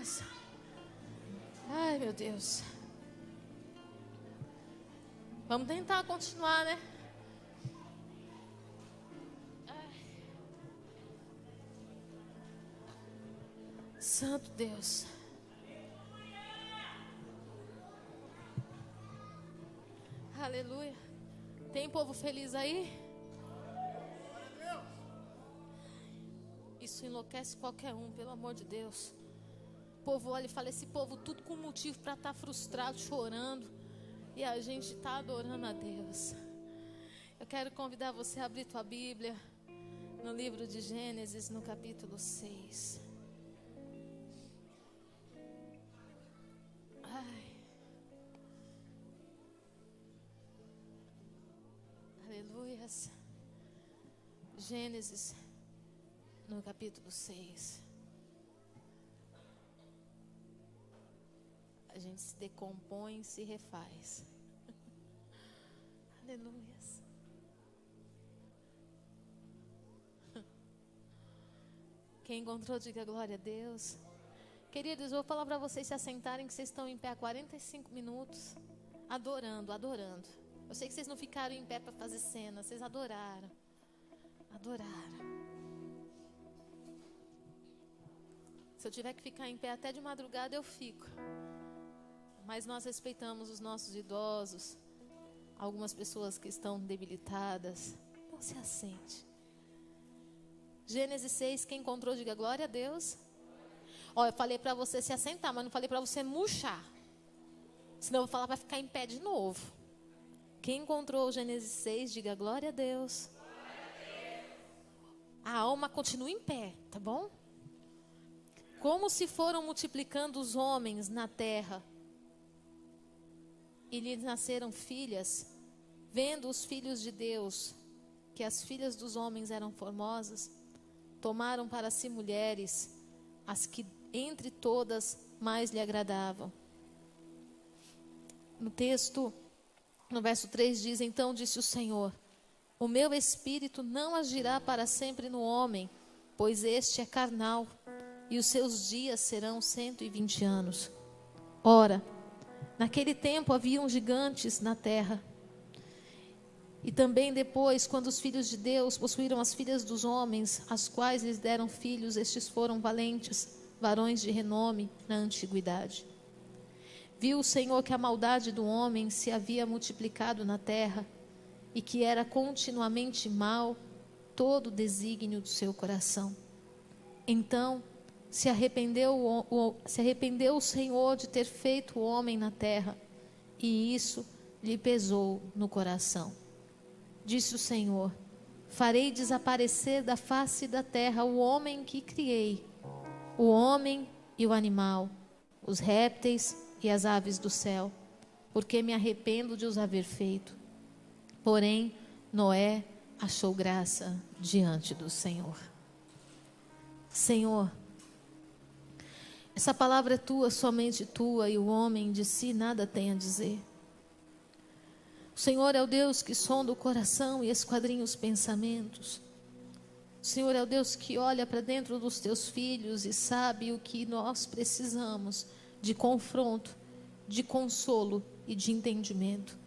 Aleluias. Ai, meu Deus. Vamos tentar continuar, né? Santo Deus. Aleluia. Tem povo feliz aí? Isso enlouquece qualquer um, pelo amor de Deus. O povo olha e fala, esse povo tudo com motivo para estar frustrado, chorando. E a gente está adorando a Deus. Eu quero convidar você a abrir tua Bíblia no livro de Gênesis, no capítulo 6. Aleluias. Gênesis, no capítulo 6. A gente se decompõe e se refaz. Aleluias. Quem encontrou, diga glória a Deus. Queridos, eu vou falar para vocês se assentarem, que vocês estão em pé há 45 minutos, adorando. Eu sei que vocês não ficaram em pé para fazer cena, vocês adoraram. Se eu tiver que ficar em pé até de madrugada, eu fico. Mas nós respeitamos os nossos idosos, algumas pessoas que estão debilitadas. Então se assente. Gênesis 6, quem encontrou, diga glória a Deus. Eu falei para você se assentar, mas não falei para você murchar. Senão eu vou falar para ficar em pé de novo. Quem encontrou o Gênesis 6, diga glória a Deus. A alma continua em pé, tá bom? Como se foram multiplicando os homens na terra, e lhes nasceram filhas, vendo os filhos de Deus, que as filhas dos homens eram formosas, tomaram para si mulheres, as que entre todas mais lhe agradavam. No texto, no verso 3 diz, então disse o Senhor, o meu espírito não agirá para sempre no homem, pois este é carnal, e os seus dias serão 120 anos. Ora, naquele tempo haviam gigantes na terra. E também depois, quando os filhos de Deus possuíram as filhas dos homens, as quais lhes deram filhos, estes foram valentes, varões de renome na antiguidade. Viu o Senhor que a maldade do homem se havia multiplicado na terra, e que era continuamente mau todo o desígnio do seu coração. Então se arrependeu o Senhor de ter feito o homem na terra, e isso lhe pesou no coração. Disse o Senhor, farei desaparecer da face da terra o homem que criei, o homem e o animal, os répteis e as aves do céu, porque me arrependo de os haver feito. Porém, Noé achou graça diante do Senhor. Senhor, essa palavra é tua, somente tua, e o homem de si nada tem a dizer. O Senhor é o Deus que sonda o coração e esquadrinha os pensamentos. O Senhor é o Deus que olha para dentro dos teus filhos e sabe o que nós precisamos de confronto, de consolo e de entendimento.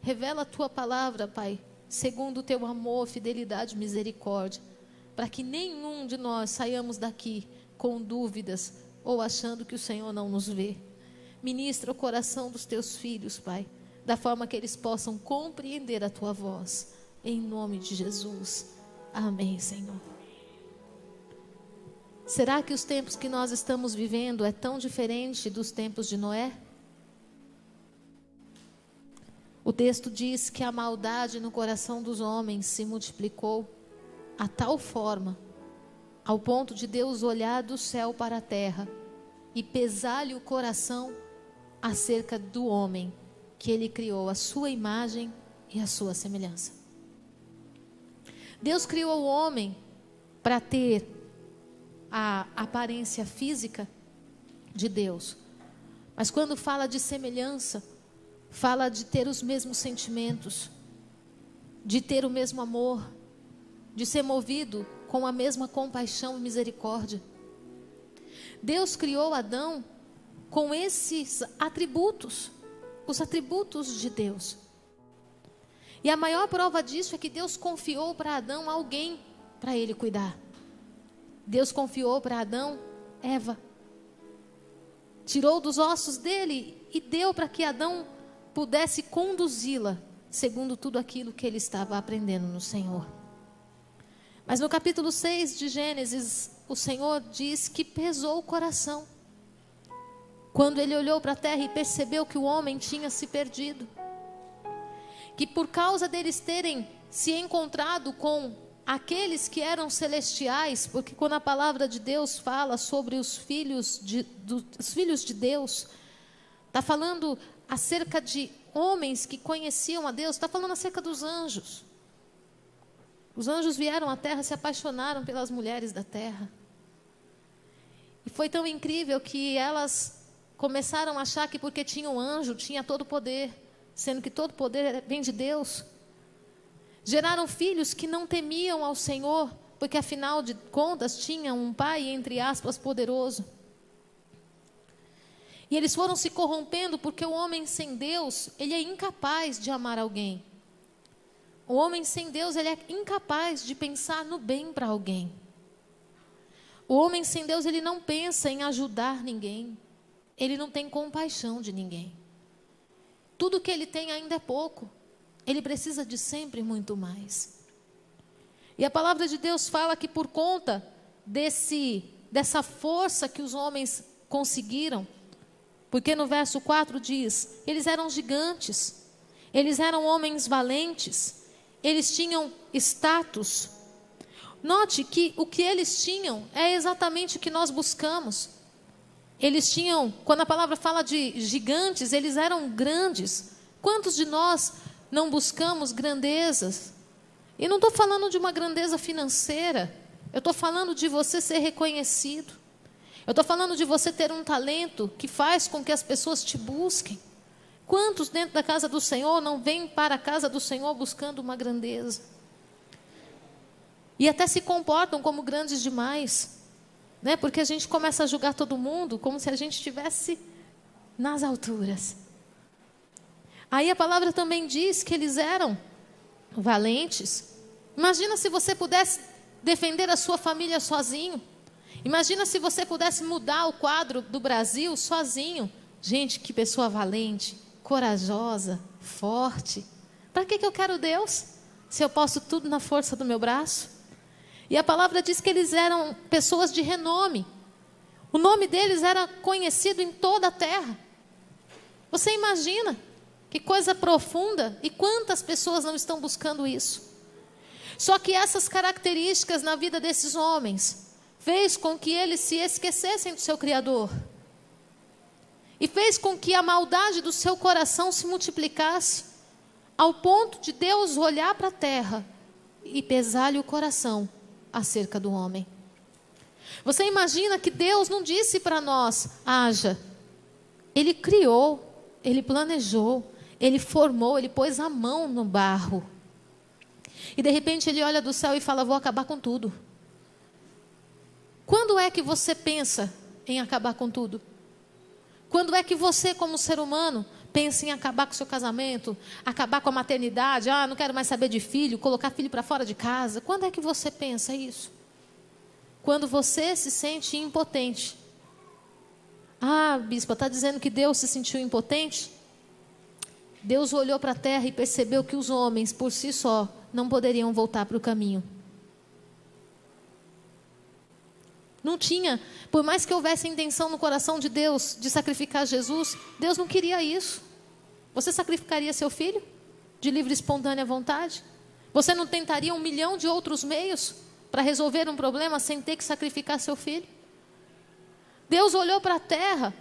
Revela a tua palavra, Pai, segundo o teu amor, fidelidade e misericórdia, para que nenhum de nós saiamos daqui com dúvidas ou achando que o Senhor não nos vê. Ministra o coração dos teus filhos, Pai, da forma que eles possam compreender a tua voz, em nome de Jesus. Amém, Senhor. Será que os tempos que nós estamos vivendo é tão diferente dos tempos de Noé? O texto diz que a maldade no coração dos homens se multiplicou a tal forma, ao ponto de Deus olhar do céu para a terra e pesar-lhe o coração acerca do homem que ele criou, a sua imagem e a sua semelhança. Deus criou o homem para ter a aparência física de Deus, mas quando fala de semelhança, fala de ter os mesmos sentimentos, de ter o mesmo amor, de ser movido com a mesma compaixão e misericórdia. Deus criou Adão com esses atributos, os atributos de Deus. E a maior prova disso é que Deus confiou para Adão alguém para ele cuidar. Deus confiou para Adão Eva. Tirou dos ossos dele e deu para que Adão pudesse conduzi-la segundo tudo aquilo que ele estava aprendendo no Senhor. Mas no capítulo 6 de Gênesis, o Senhor diz que pesou o coração quando ele olhou para a terra e percebeu que o homem tinha se perdido. Que por causa deles terem se encontrado com aqueles que eram celestiais, porque quando a palavra de Deus fala sobre os filhos de Deus, está falando acerca de homens que conheciam a Deus, está falando acerca dos anjos. Os anjos vieram à terra, se apaixonaram pelas mulheres da terra. E foi tão incrível que elas começaram a achar que porque tinha um anjo, tinha todo o poder, sendo que todo poder vem de Deus. Geraram filhos que não temiam ao Senhor, porque afinal de contas tinham um pai, entre aspas, poderoso. E eles foram se corrompendo porque o homem sem Deus, ele é incapaz de amar alguém. O homem sem Deus, ele é incapaz de pensar no bem para alguém. O homem sem Deus, ele não pensa em ajudar ninguém. Ele não tem compaixão de ninguém. Tudo que ele tem ainda é pouco. Ele precisa de sempre muito mais. E a palavra de Deus fala que por conta dessa força que os homens conseguiram, porque no verso 4 diz, eles eram gigantes, eles eram homens valentes, eles tinham status. Note que o que eles tinham é exatamente o que nós buscamos. Eles tinham, quando a palavra fala de gigantes, eles eram grandes. Quantos de nós não buscamos grandezas? E não estou falando de uma grandeza financeira. Eu estou falando de você ser reconhecido. Eu estou falando de você ter um talento que faz com que as pessoas te busquem. Quantos dentro da casa do Senhor não vêm para a casa do Senhor buscando uma grandeza? E até se comportam como grandes demais, né? Porque a gente começa a julgar todo mundo como se a gente estivesse nas alturas. Aí a palavra também diz que eles eram valentes. Imagina se você pudesse defender a sua família sozinho. Imagina se você pudesse mudar o quadro do Brasil sozinho. Gente, que pessoa valente, corajosa, forte. Para que eu quero Deus, se eu posso tudo na força do meu braço? E a palavra diz que eles eram pessoas de renome. O nome deles era conhecido em toda a terra. Você imagina que coisa profunda, e quantas pessoas não estão buscando isso? Só que essas características na vida desses homens fez com que eles se esquecessem do seu Criador. E fez com que a maldade do seu coração se multiplicasse, ao ponto de Deus olhar para a terra e pesar-lhe o coração acerca do homem. Você imagina que Deus não disse para nós, haja. Ele criou, Ele planejou, Ele formou, Ele pôs a mão no barro. E de repente Ele olha do céu e fala, vou acabar com tudo. Quando é que você pensa em acabar com tudo? Quando é que você, como ser humano, pensa em acabar com o seu casamento, acabar com a maternidade, não quero mais saber de filho, colocar filho para fora de casa? Quando é que você pensa isso? Quando você se sente impotente. Bispa, está dizendo que Deus se sentiu impotente? Deus olhou para a terra e percebeu que os homens, por si só, não poderiam voltar para o caminho. Não tinha, por mais que houvesse a intenção no coração de Deus de sacrificar Jesus, Deus não queria isso. Você sacrificaria seu filho de livre e espontânea vontade? Você não tentaria 1 milhão de outros meios para resolver um problema sem ter que sacrificar seu filho? Deus olhou para a terra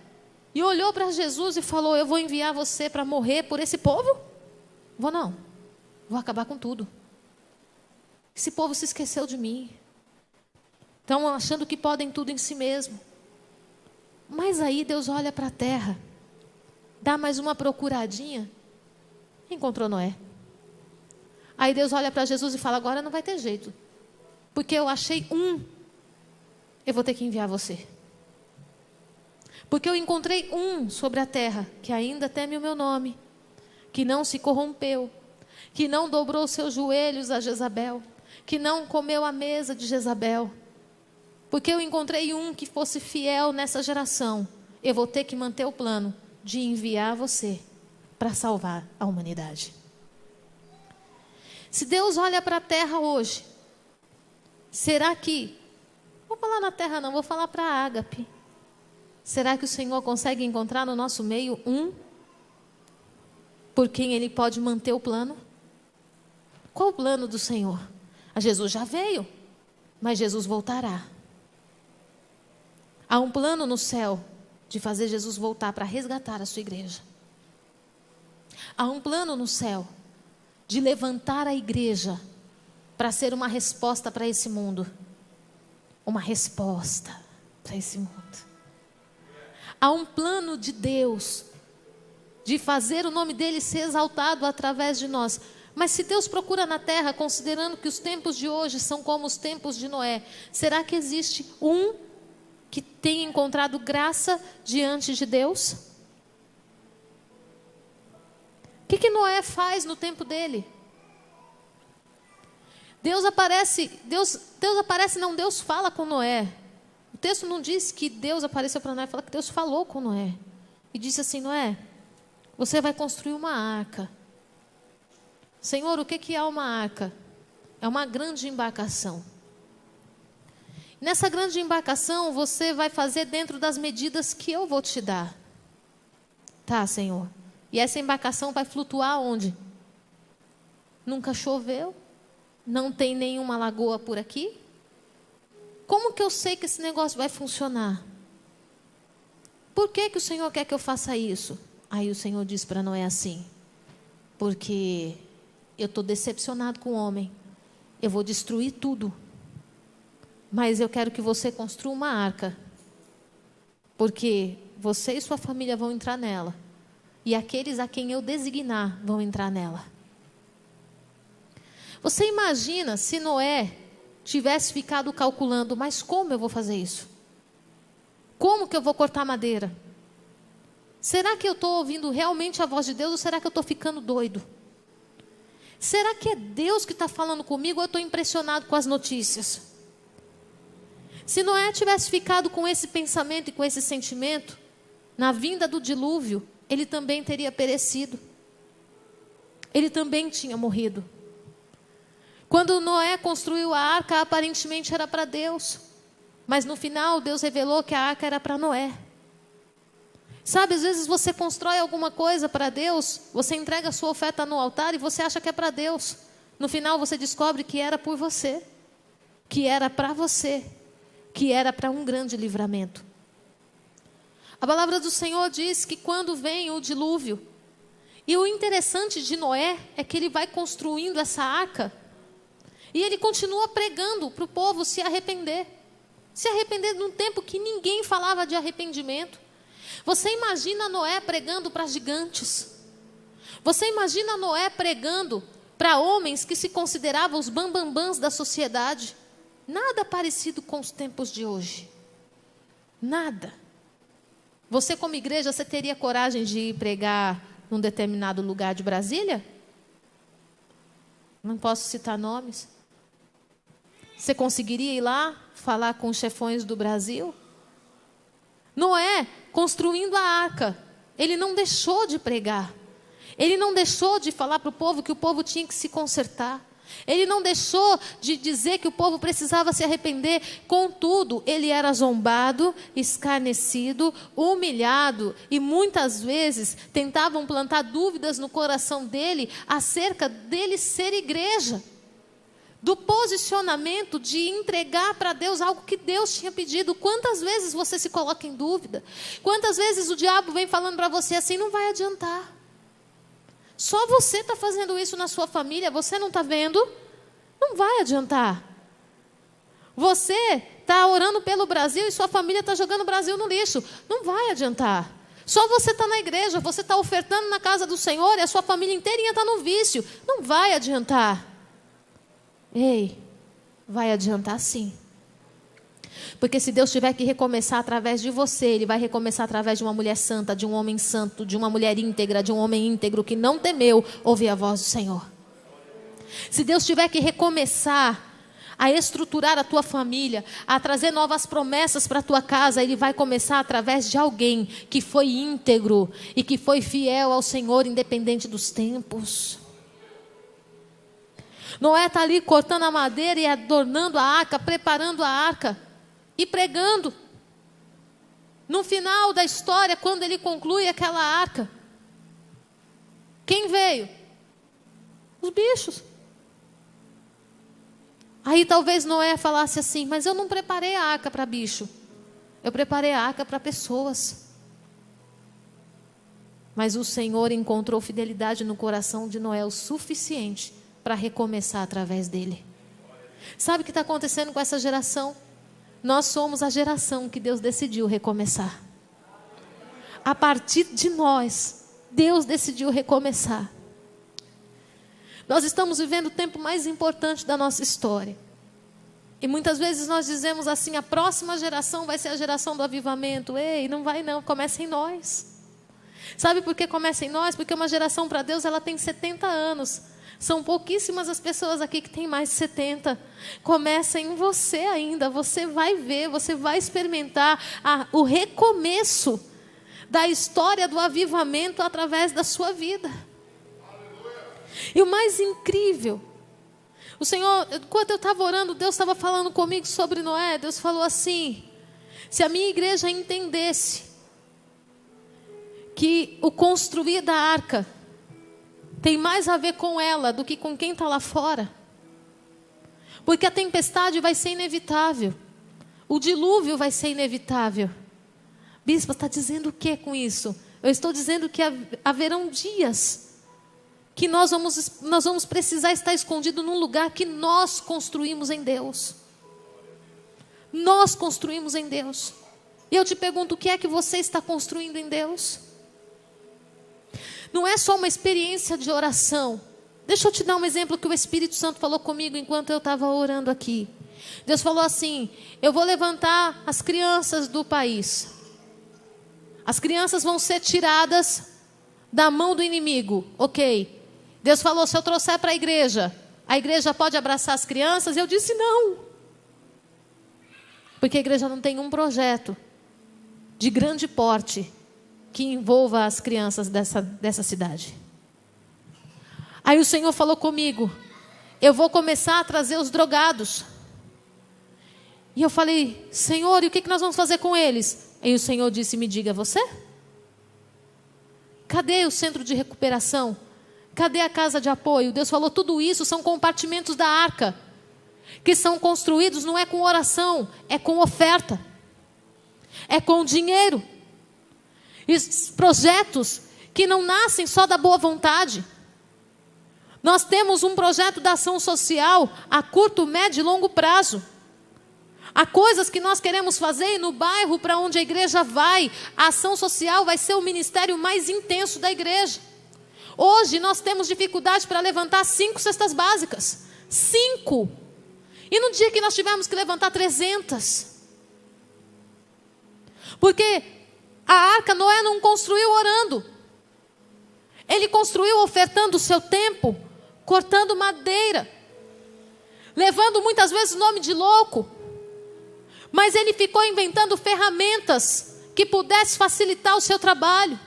e olhou para Jesus e falou, eu vou enviar você para morrer por esse povo? Vou não, vou acabar com tudo. Esse povo se esqueceu de mim. Estão achando que podem tudo em si mesmo. Mas aí Deus olha para a terra, dá mais uma procuradinha, encontrou Noé. Aí Deus olha para Jesus e fala, agora não vai ter jeito, porque eu achei eu vou ter que enviar você. Porque eu encontrei um sobre a terra que ainda teme o meu nome, que não se corrompeu, que não dobrou seus joelhos a Jezabel, que não comeu a mesa de Jezabel. Porque eu encontrei um que fosse fiel nessa geração. Eu vou ter que manter o plano de enviar você para salvar a humanidade. Se Deus olha para a terra hoje, será que... Não vou falar na terra não, vou falar para a Ágape. Será que o Senhor consegue encontrar no nosso meio um por quem Ele pode manter o plano? Qual o plano do Senhor? A Jesus já veio, mas Jesus voltará. Há um plano no céu de fazer Jesus voltar para resgatar a sua igreja. Há um plano no céu de levantar a igreja para ser uma resposta para esse mundo. Uma resposta para esse mundo. Há um plano de Deus de fazer o nome dele ser exaltado através de nós. Mas se Deus procura na terra, considerando que os tempos de hoje são como os tempos de Noé, será que existe um que tenha encontrado graça diante de Deus? O que Noé faz no tempo dele? Deus fala com Noé. O texto não diz que Deus apareceu para Noé, fala que Deus falou com Noé. E disse assim: Noé, você vai construir uma arca. Senhor, o que é uma arca? É uma grande embarcação. Nessa grande embarcação, você vai fazer dentro das medidas que eu vou te dar. Tá, Senhor. E essa embarcação vai flutuar onde? Nunca choveu? Não tem nenhuma lagoa por aqui? Como que eu sei que esse negócio vai funcionar? Por que o Senhor quer que eu faça isso? Aí o Senhor diz para Noé assim: porque eu estou decepcionado com o homem. Eu vou destruir tudo. Mas eu quero que você construa uma arca. Porque você e sua família vão entrar nela. E aqueles a quem eu designar vão entrar nela. Você imagina se Noé tivesse ficado calculando: mas como eu vou fazer isso? Como que eu vou cortar madeira? Será que eu estou ouvindo realmente a voz de Deus ou será que eu estou ficando doido? Será que é Deus que está falando comigo ou eu estou impressionado com as notícias? Se Noé tivesse ficado com esse pensamento e com esse sentimento, na vinda do dilúvio, ele também teria perecido. Ele também tinha morrido. Quando Noé construiu a arca, aparentemente era para Deus. Mas no final, Deus revelou que a arca era para Noé. Sabe, às vezes você constrói alguma coisa para Deus, você entrega a sua oferta no altar e você acha que é para Deus. No final você descobre que era por você, que era para você, que era para um grande livramento. A palavra do Senhor diz que quando vem o dilúvio, e o interessante de Noé é que ele vai construindo essa arca, e ele continua pregando para o povo se arrepender. Se arrepender num tempo que ninguém falava de arrependimento. Você imagina Noé pregando para gigantes. Você imagina Noé pregando para homens que se consideravam os bambambãs da sociedade. Nada parecido com os tempos de hoje. Nada. Você como igreja, você teria coragem de ir pregar num determinado lugar de Brasília? Não posso citar nomes. Você conseguiria ir lá falar com os chefões do Brasil? Noé, construindo a arca, ele não deixou de pregar. Ele não deixou de falar para o povo que o povo tinha que se consertar. Ele não deixou de dizer que o povo precisava se arrepender. Contudo, ele era zombado, escarnecido, humilhado. E muitas vezes tentavam plantar dúvidas no coração dele acerca dele ser igreja. Do posicionamento de entregar para Deus algo que Deus tinha pedido. Quantas vezes você se coloca em dúvida? Quantas vezes o diabo vem falando para você assim: não vai adiantar. Só você está fazendo isso na sua família, você não está vendo? Não vai adiantar. Você está orando pelo Brasil e sua família está jogando o Brasil no lixo. Não vai adiantar. Só você está na igreja, você está ofertando na casa do Senhor e a sua família inteirinha está no vício. Não vai adiantar. Ei, vai adiantar sim. Porque se Deus tiver que recomeçar através de você, Ele vai recomeçar através de uma mulher santa, de um homem santo, de uma mulher íntegra, de um homem íntegro que não temeu ouvir a voz do Senhor. Se Deus tiver que recomeçar a estruturar a tua família, a trazer novas promessas para a tua casa, Ele vai começar através de alguém que foi íntegro e que foi fiel ao Senhor, independente dos tempos. Noé está ali cortando a madeira e adornando a arca, preparando a arca e pregando. No final da história, quando ele conclui aquela arca, quem veio? Os bichos. Aí talvez Noé falasse assim, mas eu não preparei a arca para bicho. Eu preparei a arca para pessoas. Mas o Senhor encontrou fidelidade no coração de Noé o suficiente para recomeçar através dele. Sabe o que está acontecendo com essa geração? Nós somos a geração que Deus decidiu recomeçar. A partir de nós, Deus decidiu recomeçar. Nós estamos vivendo o tempo mais importante da nossa história. E muitas vezes nós dizemos assim, a próxima geração vai ser a geração do avivamento. Ei, não vai não, começa em nós. Sabe por que começa em nós? Porque uma geração para Deus, ela tem 70 anos. São pouquíssimas as pessoas aqui que têm mais de 70. Começa em você ainda. Você vai ver, você vai experimentar o recomeço da história do avivamento através da sua vida. E o mais incrível, o Senhor, enquanto eu estava orando, Deus estava falando comigo sobre Noé. Deus falou assim, se a minha igreja entendesse que o construir da arca tem mais a ver com ela do que com quem está lá fora. Porque a tempestade vai ser inevitável. O dilúvio vai ser inevitável. Bispo, está dizendo o que com isso? Eu estou dizendo que haverão dias que nós vamos precisar estar escondido num lugar que nós construímos em Deus. Nós construímos em Deus. E eu te pergunto, o que é que você está construindo em Deus? Não é só uma experiência de oração. Deixa eu te dar um exemplo que o Espírito Santo falou comigo enquanto eu estava orando aqui. Deus falou assim, eu vou levantar as crianças do país. As crianças vão ser tiradas da mão do inimigo. Ok. Deus falou, se eu trouxer para a igreja pode abraçar as crianças? Eu disse não. Porque a igreja não tem um projeto de grande porte que envolva as crianças dessa cidade. Aí o Senhor falou comigo, eu vou começar a trazer os drogados. E eu falei, Senhor, e o que nós vamos fazer com eles? Aí o Senhor disse, me diga você? Cadê o centro de recuperação? Cadê a casa de apoio? Deus falou, tudo isso são compartimentos da arca, que são construídos não é com oração, é com oferta, é com dinheiro. E projetos que não nascem só da boa vontade. Nós temos um projeto da ação social a curto, médio e longo prazo. Há coisas que nós queremos fazer e no bairro para onde a igreja vai, a ação social vai ser o ministério mais intenso da igreja. Hoje nós temos dificuldade para levantar 5 cestas básicas. 5. E no dia que nós tivermos que levantar 300. Porque a arca Noé não construiu orando. Ele construiu ofertando o seu tempo, cortando madeira, levando muitas vezes o nome de louco. Mas ele ficou inventando ferramentas que pudessem facilitar o seu trabalho.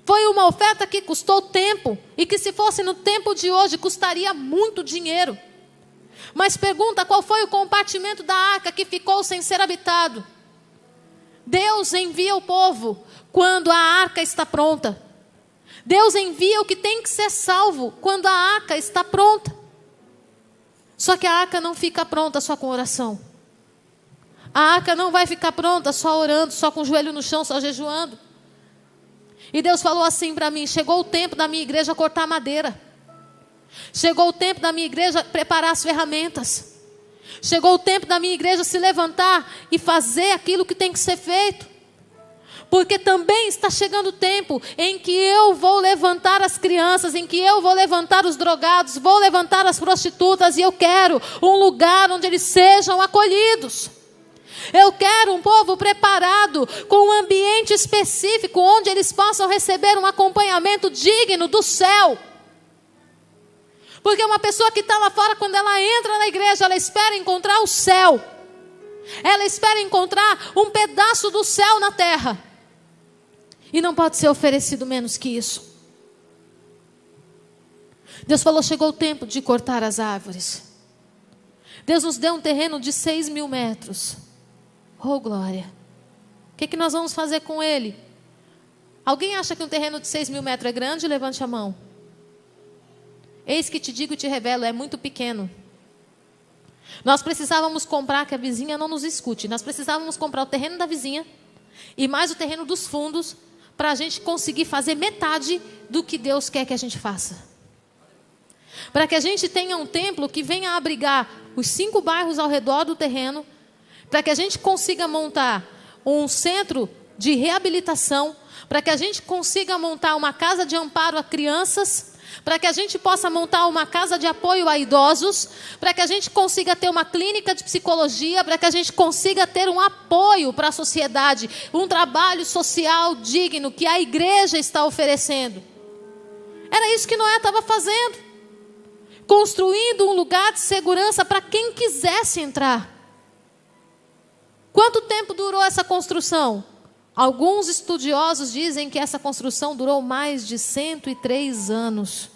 Foi uma oferta que custou tempo e que se fosse no tempo de hoje custaria muito dinheiro. Mas pergunta, qual foi o compartimento da arca que ficou sem ser habitado? Deus envia o povo quando a arca está pronta. Deus envia o que tem que ser salvo quando a arca está pronta. Só que a arca não fica pronta só com oração. A arca não vai ficar pronta só orando, só com o joelho no chão, só jejuando. E Deus falou assim para mim, chegou o tempo da minha igreja cortar madeira. Chegou o tempo da minha igreja preparar as ferramentas. Chegou o tempo da minha igreja se levantar e fazer aquilo que tem que ser feito. Porque também está chegando o tempo em que eu vou levantar as crianças, em que eu vou levantar os drogados, vou levantar as prostitutas, e eu quero um lugar onde eles sejam acolhidos. Eu quero um povo preparado, com um ambiente específico, onde eles possam receber um acompanhamento digno do céu. Porque uma pessoa que está lá fora, quando ela entra na igreja, ela espera encontrar o céu. Ela espera encontrar um pedaço do céu na terra. E não pode ser oferecido menos que isso. Deus falou, chegou o tempo de cortar as árvores. Deus nos deu um terreno de 6.000 metros. Oh, glória. O que nós vamos fazer com ele? Alguém acha que um terreno de 6.000 metros é grande? Levante a mão. Eis que te digo e te revelo, é muito pequeno. Nós precisávamos comprar, que a vizinha não nos escute, nós precisávamos comprar o terreno da vizinha e mais o terreno dos fundos, para a gente conseguir fazer metade do que Deus quer que a gente faça. Para que a gente tenha um templo que venha abrigar os 5 bairros ao redor do terreno, para que a gente consiga montar um centro de reabilitação, para que a gente consiga montar uma casa de amparo a crianças, para que a gente possa montar uma casa de apoio a idosos, para que a gente consiga ter uma clínica de psicologia, para que a gente consiga ter um apoio para a sociedade, um trabalho social digno que a igreja está oferecendo. Era isso que Noé estava fazendo, construindo um lugar de segurança para quem quisesse entrar. Quanto tempo durou essa construção? Alguns estudiosos dizem que essa construção durou mais de 103 anos.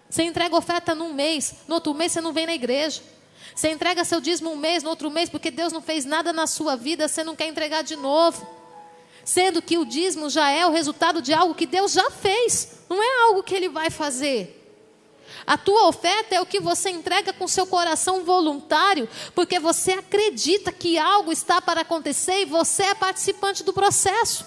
Você entrega oferta num mês, no outro mês você não vem na igreja. Você entrega seu dízimo um mês, no outro mês, porque Deus não fez nada na sua vida, você não quer entregar de novo. Sendo que o dízimo já é o resultado de algo que Deus já fez, não é algo que Ele vai fazer. A tua oferta é o que você entrega com seu coração voluntário, porque você acredita que algo está para acontecer e você é participante do processo.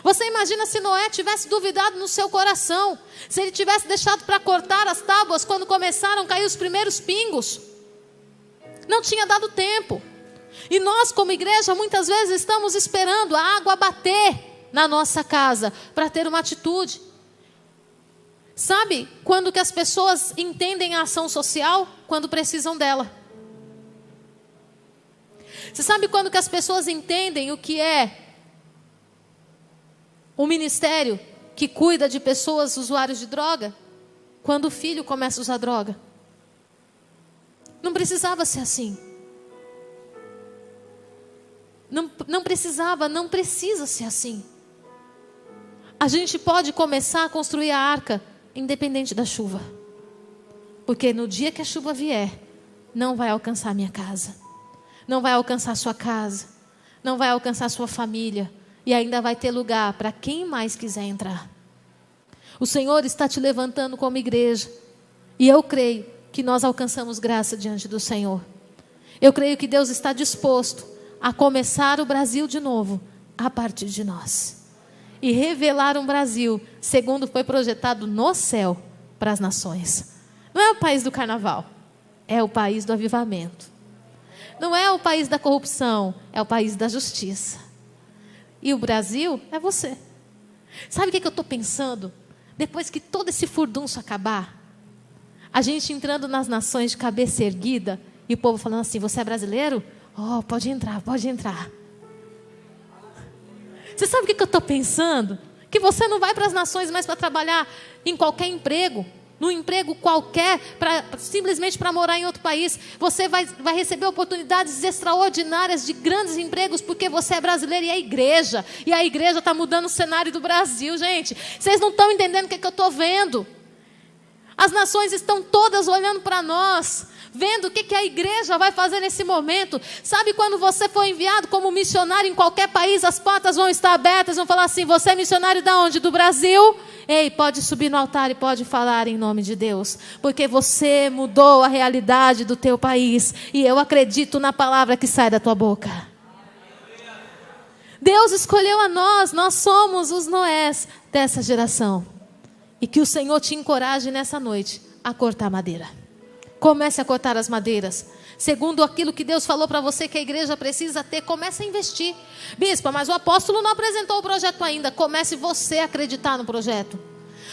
Você imagina se Noé tivesse duvidado no seu coração, se ele tivesse deixado para cortar as tábuas quando começaram a cair os primeiros pingos. Não tinha dado tempo. E nós, como igreja, muitas vezes estamos esperando a água bater na nossa casa para ter uma atitude. Sabe quando que as pessoas entendem a ação social? Quando precisam dela. Você sabe quando que as pessoas entendem o que é um ministério que cuida de pessoas usuários de droga? Quando o filho começa a usar droga. Não precisava ser assim. Não precisava, não precisa ser assim. A gente pode começar a construir a arca independente da chuva. Porque no dia que a chuva vier, não vai alcançar a minha casa. Não vai alcançar a sua casa. Não vai alcançar a sua família. E ainda vai ter lugar para quem mais quiser entrar. O Senhor está te levantando como igreja. E eu creio que nós alcançamos graça diante do Senhor. Eu creio que Deus está disposto a começar o Brasil de novo a partir de nós. E revelar um Brasil segundo foi projetado no céu para as nações. Não é o país do carnaval, é o país do avivamento. Não é o país da corrupção, é o país da justiça. E o Brasil é você. Sabe o que eu estou pensando? Depois que todo esse furdunço acabar, a gente entrando nas nações de cabeça erguida e o povo falando assim, você é brasileiro? Oh, pode entrar, pode entrar. Você sabe o que eu estou pensando? Que você não vai para as nações mais para trabalhar em qualquer emprego, num emprego qualquer, simplesmente para morar em outro país. Você vai receber oportunidades extraordinárias de grandes empregos, porque você é brasileiro e é igreja. E a igreja está mudando o cenário do Brasil, gente. Vocês não estão entendendo o que eu estou vendo. As nações estão todas olhando para nós, vendo o que a igreja vai fazer nesse momento. Sabe quando você for enviado como missionário em qualquer país, as portas vão estar abertas, vão falar assim, você é missionário de onde? Do Brasil? Ei, pode subir no altar e pode falar em nome de Deus, porque você mudou a realidade do teu país, e eu acredito na palavra que sai da tua boca. Deus escolheu a nós somos os Noés dessa geração. E que o Senhor te encoraje nessa noite a cortar madeira. Comece a cortar as madeiras. Segundo aquilo que Deus falou para você que a igreja precisa ter, comece a investir. Bispa, mas o apóstolo não apresentou o projeto ainda. Comece você a acreditar no projeto.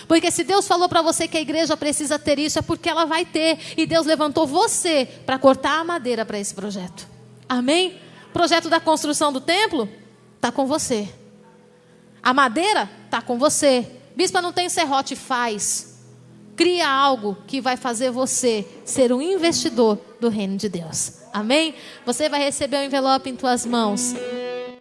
Porque se Deus falou para você que a igreja precisa ter isso, é porque ela vai ter. E Deus levantou você para cortar a madeira para esse projeto. Amém? Projeto da construção do templo? Está com você. A madeira? Está com você. Bispa, não tem serrote? Faz. Cria algo que vai fazer você ser um investidor do reino de Deus. Amém? Você vai receber o envelope em tuas mãos.